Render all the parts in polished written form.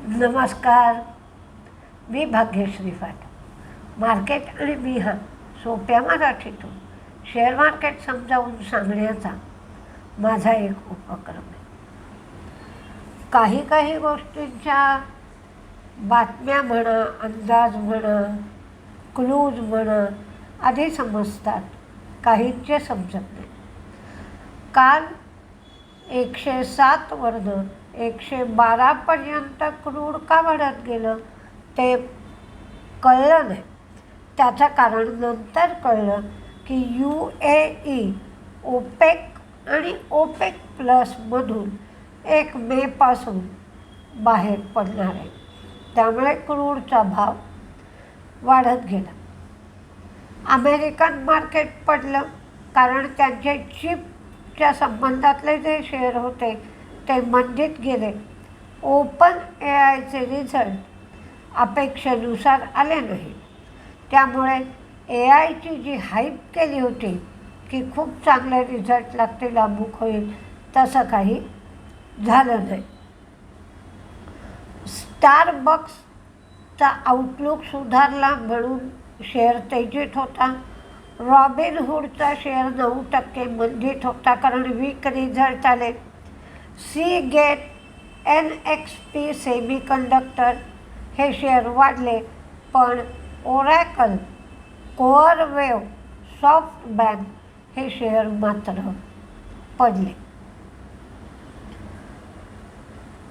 नमस्कार. मी भाग्यश्री फाट. मार्केट आणि मी हा सोप्या मराठीतून शेअर मार्केट समजावून सांगण्याचा माझा एक उपक्रम आहे. काही गोष्टींच्या बातम्या म्हणा, अंदाज म्हणा, क्लूज म्हणा आधी समजतात, काहींचे समजत नाही. काल 107 वरनं 112पर्यंत क्रूड का वाढत गेलं ते कळलं नाही. त्याचं कारण नंतर कळलं की UAE ओपेक आणि ओपेक प्लसमधून 1 मेपासून बाहेर पडणार आहे. त्यामुळे क्रूडचा भाव वाढत गेला. अमेरिकन मार्केट पडलं कारण त्यांचे चिपच्या संबंधातले जे शेअर होते ते मंदीत गेले. ओपन AIचे रिझल्ट अपेक्षेनुसार आले नाही. त्यामुळे AIची जी हाईप केली होती की खूप चांगले रिझल्ट लागतील, अमुक होईल, तसं काही झालं नाही. स्टारबक्सचा आउटलुक सुधारला म्हणून शेअर तेजीत होता. रॉबिनहूडचा शेअर 9% मंदीत होता कारण वीक रिझल्ट आले. सीगेट, NXP सेमीकंडक्टर हे शेअर वाढले, पण ओरॅकल, कोअरवेव्ह, सॉफ्टबँक हे शेअर मात्र पडले.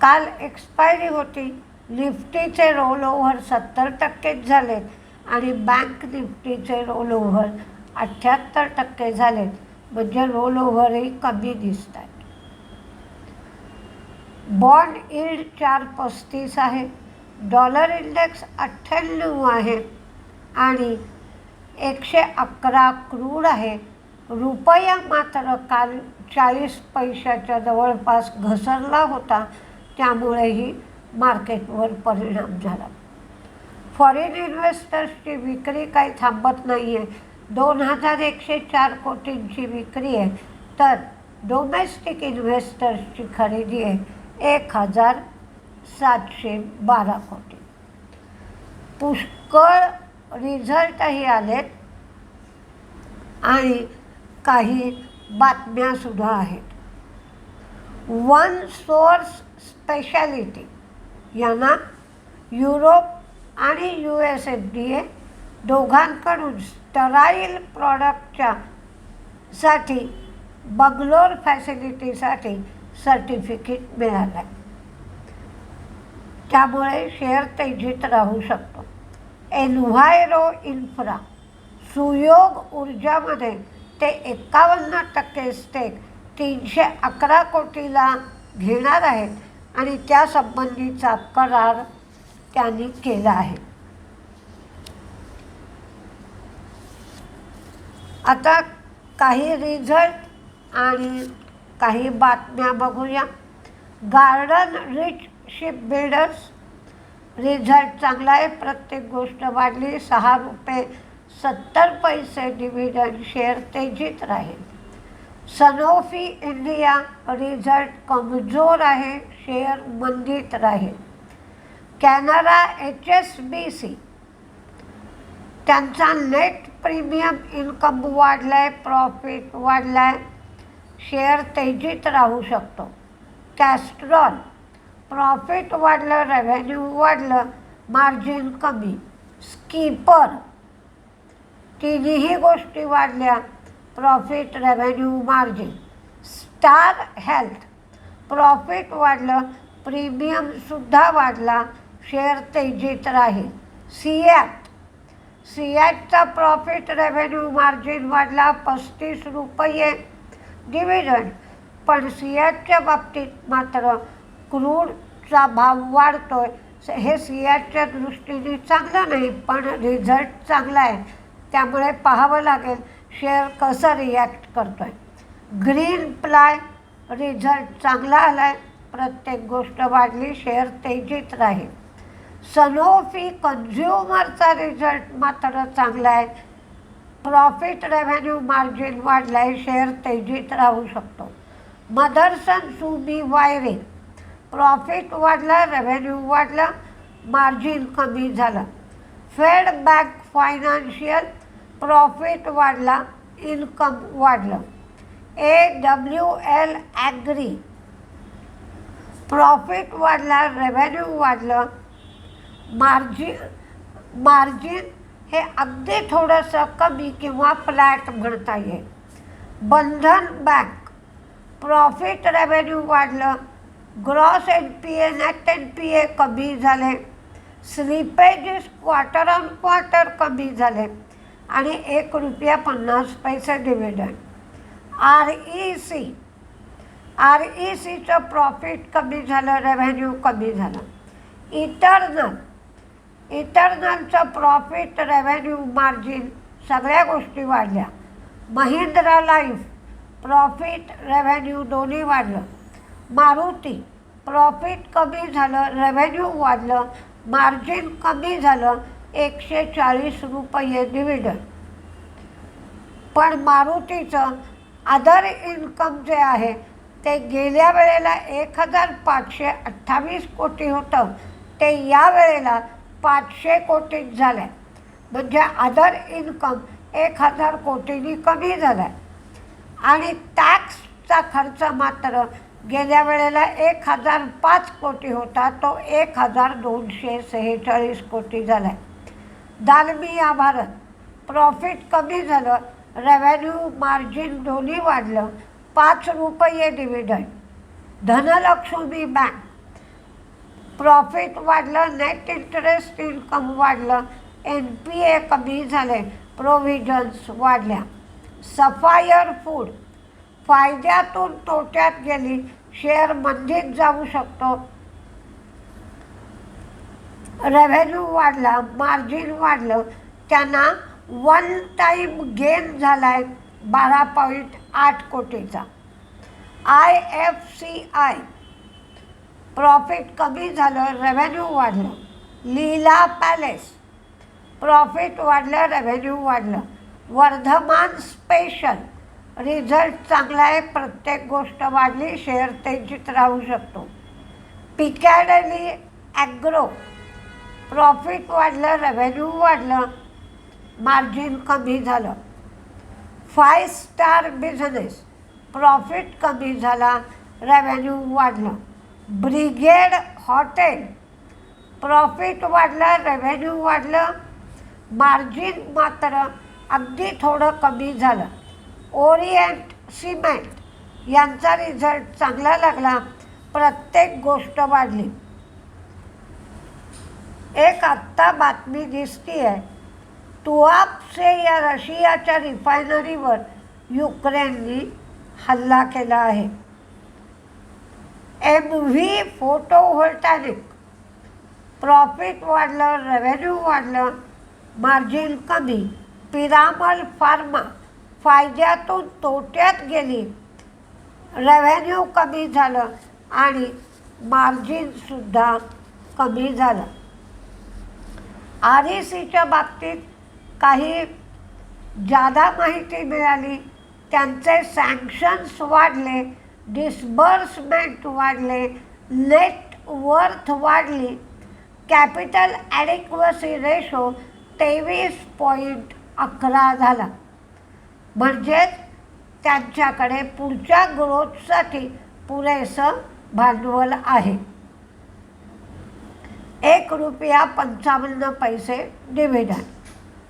काल एक्सपायरी होती. निफ्टीचे रोल ओव्हर 70% झालेत आणि बँक निफ्टीचे रोल ओव्हर 78% झालेत. म्हणजे रोल ओव्हरही कमी दिसत आहेत. बॉन्ड यील्ड 4.35 आहे. डॉलर इंडेक्स 98 आहे आणि 111 क्रूड आहे. रुपया मात्र काल 40 पैशाच्या जवळपास घसरला होता. त्यामुळेही मार्केटवर परिणाम झाला. फॉरेन इन्व्हेस्टर्सची विक्री काही थांबत नाही आहे. 2104 कोटींची विक्री आहे, तर डोमेस्टिक इन्व्हेस्टर्सची खरेदी आहे 1712 कोटी. पुष्कळ रिझल्टही आलेत आणि काही बातम्यासुद्धा आहेत. वन सोर्स स्पेशालिटी यांना युरोप आणि USFDA दोघांकडून स्टराईल प्रॉडक्टच्या साठी बंगलोर फॅसिलिटीसाठी सर्टिफिकेट मिळालं आहे. त्यामुळे शेअर तेजीत राहू शकतो. एन्व्हायरो इन्फ्रा, सुयोग ऊर्जामध्ये ते 51% स्टेक 311 कोटीला घेणार आहेत आणि त्यासंबंधीचा करार त्यांनी केला आहे. आता काही रिझल्ट आणि काही बातम्या बघूया. Garden rich ship builders result चांगला आहे. प्रत्येक गोष्ट वाढली. 6 रुपये 70 पैसे डिव्हिडंड, शेअर तेजीत राहील. सनोफी इंडिया रिझल्ट कमजोर आहे, शेअर मंदीत राहील. कॅनरा HSBC त्यांचा नेट प्रीमियम इन्कम वाढला आहे, प्रॉफिट वाढला आहे, शेअर तेजीत राहू शकतो. कॅस्ट्रॉल प्रॉफिट वाढलं, रेव्हेन्यू वाढलं, मार्जिन कमी. स्कीपर तिन्ही गोष्टी वाढल्या, profit, revenue, margin. Star health profit वाढलं, प्रीमियमसुद्धा वाढला, शेअर तेजीत राहील. सिॲटचा प्रॉफिट, रेव्हेन्यू, मार्जिन वाढला, 35 रुपये डिव्हिडंड. पण सिॲटच्या बाबतीत मात्र क्रूडचा भाव वाढतोय. हे सिॲटच्या दृष्टीने चांगलं नाही, पण रिझल्ट चांगला आहे. त्यामुळे पाहावं लागेल शेअर कसं रिॲक्ट करतोय. ग्रीन प्लाय रिझल्ट चांगला आला आहे, प्रत्येक गोष्ट वाढली, शेअर तेजीत राहील. सनोफी कन्झ्युमरचा रिझल्ट मात्र चांगला आहे, प्रॉफिट, रेव्हेन्यू, मार्जिन वाढलं आहे, शेअर तेजीत राहू शकतो. मदरसन सुमी वायरिंग प्रॉफिट वाढला, रेव्हेन्यू वाढला, मार्जिन कमी झालं. फेड बँक फायनान्शियल प्रॉफिट वाढला, इन्कम वाढलं. AWL ॲग्री प्रॉफिट वाढला, रेव्हेन्यू वाढलं, मार्जिन हे अगदी थोडंसं कमी किंवा फ्लॅट म्हणता येईल. बंधन बँक प्रॉफिट रेव्हेन्यू वाढलं, ग्रॉस NPA नेट NPA कमी झाले, स्लिपेजेस क्वार्टर ऑन क्वार्टर कमी झाले आणि ₹1.50 डिव्हिडंड. RECचं प्रॉफिट कमी झालं, रेव्हेन्यू कमी झालं. इटर्नलचं प्रॉफिट, रेव्हेन्यू, मार्जिन सगळ्या गोष्टी वाढल्या. महिंद्रा लाईफ प्रॉफिट, रेव्हेन्यू दोन्ही वाढलं. मारुती प्रॉफिट कमी झालं, रेव्हेन्यू वाढलं, मार्जिन कमी झालं, ₹140 डिव्हिडंड. पण मारुतीचं अदर इन्कम जे आहे ते गेल्या वेळेला 1,528 कोटी होतं, ते या वेळेला 500 कोटीच झालं आहे. म्हणजे अदर इन्कम 1,000 कोटींनी कमी झाला आहे. आणि टॅक्सचा खर्च मात्र गेल्या वेळेला 1,005 कोटी होता, तो 1,246 कोटी झाला आहे. दालमिया भारत प्रॉफिट कमी झालं, रेव्हेन्यू, मार्जिन दोन्ही वाढलं, ₹5 डिव्हिडंड. धनलक्ष्मी बँक प्रॉफिट वाढलं, नेट इंटरेस्ट इन्कम वाढलं, NPA कमी झाले, प्रोव्हिजन्स वाढल्या. सफायर फूड फायद्यातून तोट्यात गेली, शेअर मंदीत जाऊ शकतो, रेव्हेन्यू वाढला, मार्जिन वाढलं, त्यांना वन टाईम गेन झाला आहे 12.8 कोटीचा. IFCI प्रॉफिट कमी झालं, रेव्हेन्यू वाढलं. लीला पॅलेस प्रॉफिट वाढलं, रेव्हेन्यू वाढलं. वर्धमान स्पेशल रिझल्ट चांगला आहे, प्रत्येक गोष्ट वाढली, शेअर तेजीत राहू शकतो. पिकॅडली ॲग्रो प्रॉफिट वाढलं, रेव्हेन्यू वाढलं, मार्जिन कमी झालं. 5 स्टार बिझनेस प्रॉफिट कमी झाला, रेव्हेन्यू वाढलं. ब्रिगेड हॉटेल प्रॉफिट वाढलं, रेव्हेन्यू वाढलं, मार्जिन मात्र अगदी थोडं कमी झालं. ओरिएंट सिमेंट यांचा रिझल्ट चांगला लागला, प्रत्येक गोष्ट वाढली. एक आत्ता बातमी दिसती आहे, तुआप्से या रशियाच्या रिफायनरीवर युक्रेनने हल्ला केला आहे. MV फोटोव्होल्टॅनिक प्रॉफिट वाढलं, रेव्हेन्यू वाढलं, मार्जिन कमी. पिरामल फार्मा फायद्यातून तोट्यात गेली, रेव्हेन्यू कमी झालं आणि मार्जिनसुद्धा कमी झालं. RECच्या बाबतीत काही जादा माहिती मिळाली. त्यांचे सँक्शन्स वाढले, डिस्बर्समेंट वाढले, नेट वर्थ वाढली. कॅपिटल ॲडिक्वसी रेशो 23.11 झाला. म्हणजेच त्यांच्याकडे पुढच्या ग्रोथसाठी पुरेसं भांडवल आहे. ₹1.55 डिव्हिडंड.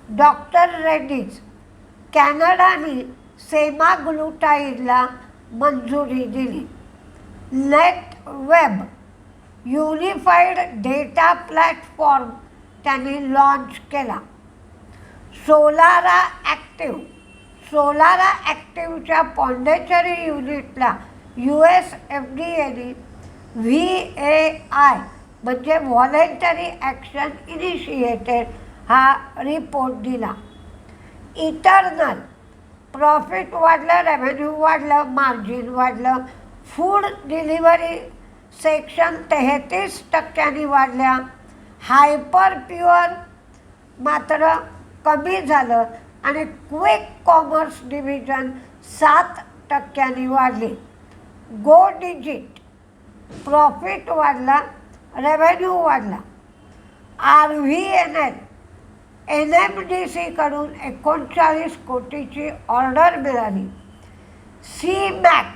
डॉक्टर रेड्डीज कॅनडाने सेमाग्लुटाईडला मंजुरी दिली. Net web unified data platform त्यांनी लॉन्च केला. सोलारा ॲक्टिव्हच्या पॉंडेचेरी युनिटला US FDAने VAI म्हणजे व्हॉलेंटरी ॲक्शन इनिशिएटेड हा रिपोर्ट दिला. इटर्नल प्रॉफिट वाढलं, रेव्हेन्यू वाढलं, मार्जिन वाढलं. फूड डिलिव्हरी सेक्शन 33% वाढल्या. हायपर प्युअर मात्र कमी झालं आणि क्विक कॉमर्स डिव्हिजन 7% वाढली. गो डिजिट प्रॉफिट वाढला, रेव्हेन्यू वाढला. RVNL NMDCकडून 39 कोटीची ऑर्डर मिळाली. CMAC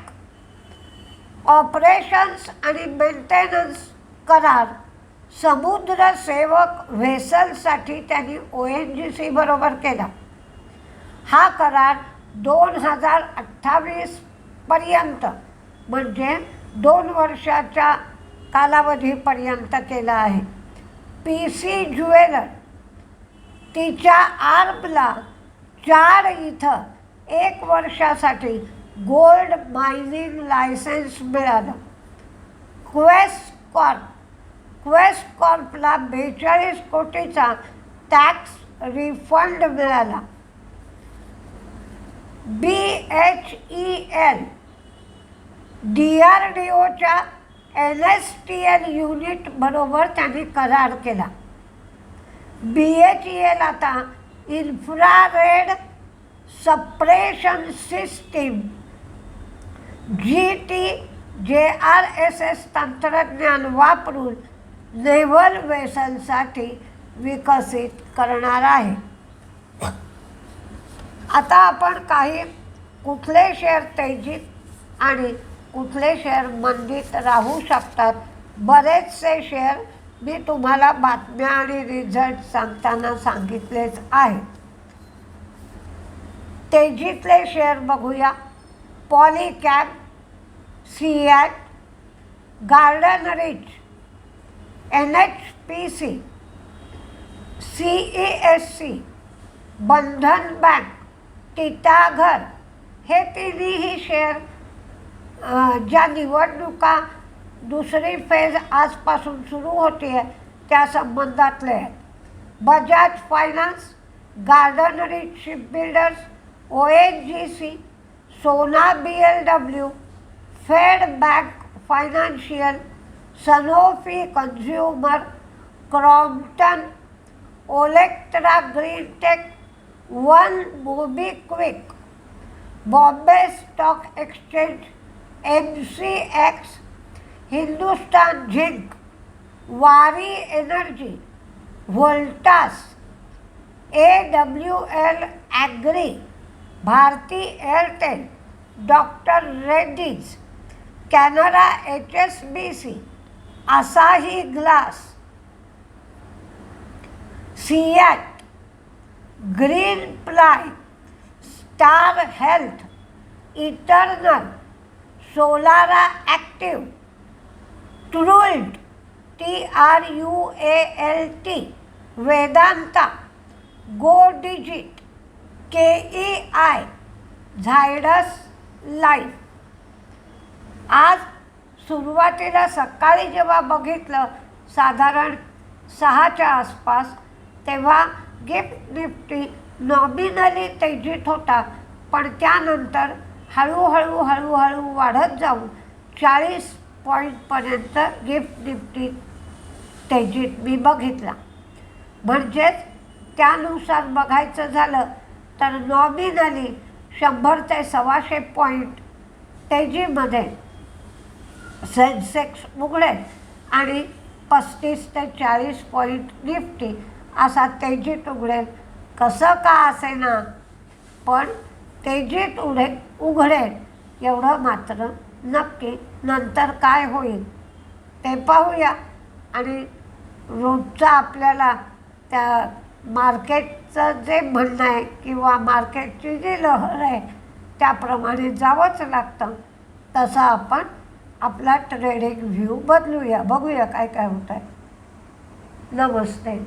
ऑपरेशन्स आणि मेंटेनन्स करार समुद्र सेवक व्हेसलसाठी त्यांनी ONGC बरोबर केला. हा करार 2028 पर्यंत म्हणजे 2 वर्षाच्या कालावधीपर्यंत केला आहे. PC ज्वेलर तिच्या आर्मला 4 इथं 1 वर्षासाठी गोल्ड मायनिंग लायसन्स मिळालं. क्वेस्ट कॉर्पला 42 कोटीचा टॅक्स रिफंड मिळाला. BHEL DRDOच्या NSTL युनिट बरोबर त्यांनी करार केला. BHEL आता इन्फ्रारेड सप्रेशन सिस्टीम GTJRSS तंत्रज्ञान वापरून नेव्हल वेसलसाठी विकसित करणार आहे. आता आपण काही कुठले शेअर तेजीत आणि कुठले शेअर मंदीत राहू शकतात, बरेचसे शेअर मी तुम्हाला बातम्या आणि रिझल्ट सांगताना सांगितलेच आहे. तेजीतले शेअर बघूया. Polycab, CEAT, Garden Reach, NHPC, CESC, Bandhan Bank, Titagarh हे तिन्हीही शेअर ज्या निवडणुका दुसरी फेज आजपासून सुरू होती आहे त्या संबंधातले आहेत. Bajaj Finance, Garden Reach Shipbuilders, ONGC, Sona BLW, Fed Bank Financial, Sanofi Consumer, Crompton, Olectra Greentech, One MobiKwik, Bombay Stock Exchange, MCX, Hindustan Zinc, Waaree Energy, Voltas, AWL Agri, Bharti Airtel, Doctor Reddy's, Canara HSBC, Asahi Glass, CEAT, Green Ply, Star Health, Eternal, Solara Active, TruAlt TRUALT, Vedanta, Go Digit, KEI, Zydus Life. आज सुरुवातीला सकाळी जेव्हा बघितलं साधारण 6च्या आसपास, तेव्हा gift Nifty nominally तेजीत होता, पण त्यानंतर हळूहळू वाढत जाऊन 40 पॉईंटपर्यंत गिफ्ट निफ्टी तेजीत मी बघितला. म्हणजेच त्यानुसार बघायचं झालं तर नॉमिनली 100 ते 125 पॉईंट तेजीमध्ये सेन्सेक्स उघडेल आणि 35 ते 40 पॉईंट निफ्टी असा तेजीत उघडेल. कसं का असेना, पण तेजीत उघडेल एवढं मात्र नक्की. नंतर काय होईल ते पाहूया. आणि रोजचं आपल्याला त्या मार्केटचं जे म्हणणं आहे किंवा मार्केटची जी लहर आहे त्याप्रमाणे जावंच लागतं. तसं आपण आपला ट्रेडिंग व्ह्यू बदलूया, बघूया काय काय होत आहे. नमस्ते.